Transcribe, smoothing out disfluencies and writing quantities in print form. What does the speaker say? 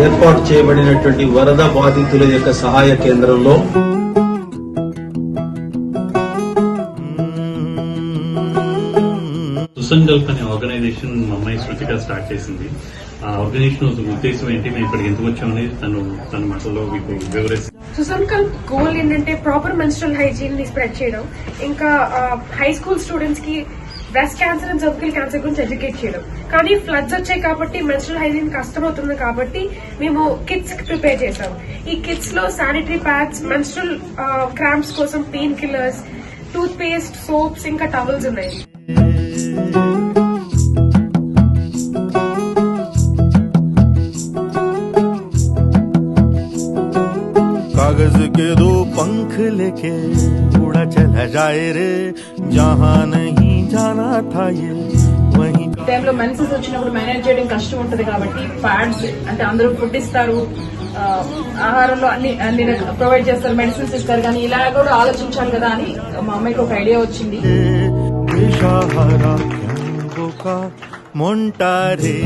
ఏర్పాటు చేయబడినటువంటి వరద బాధితుల యొక్క సహాయ కేంద్రంలో సుసంకల్ప్ అనే ఆర్గనైజేషన్ మా అమ్మాయి శృతిక స్టార్ట్ చేసింది. ఆ ఆర్గనైజేషన్ ఉద్దేశం ఏంటి, మేము ఇక్కడికి ఎందుకు వచ్చామని తన మాటల్లో మీకు వివరిస్తుంది. సుసంకల్ప్ గోల్ ఏంటంటే ప్రాపర్ మెన్స్ట్రల్ హైజీన్ ని స్ప్రెడ్ చేయడం, ఇంకా హై స్కూల్ స్టూడెంట్స్ కి breast cancer and cervical cancer గురించి ఎడ్యుకేట్ చేయడం. కానీ ఫ్లడ్స్ వచ్చాయి కాబట్టి మెన్స్ట్రల్ హైజీన్ కష్టమవుతుంది కాబట్టి మేము కిట్స్ ప్రిపేర్ చేసాం. ఈ కిట్స్ లో శానిటరీ ప్యాడ్స్, మెన్స్ట్రల్ క్రాంప్స్ కోసం painkillers, toothpaste, soaps, ఇంకా టవల్స్ ఉన్నాయి. कागज के दो पंख लेके उड़ा चला जाए रे जहाँ नहीं जाना था ये वहीं. టైంలో మెన్సెస్ వచ్చినప్పుడు మేనేజ్ చేయడం కష్టం ఉంటుంది కాబట్టి ప్యాడ్స్ అంటే అందరూ ఫుడ్ ఇస్తారు, ఆహారంలో అన్ని ప్రొవైడ్ చేస్తారు, మెడిసిన్స్ ఇస్తారు, కానీ ఇలా కూడా ఆలోచించాలి కదా అని మా అమ్మాయికి ఒక ఐడియా వచ్చింది. मोंटारे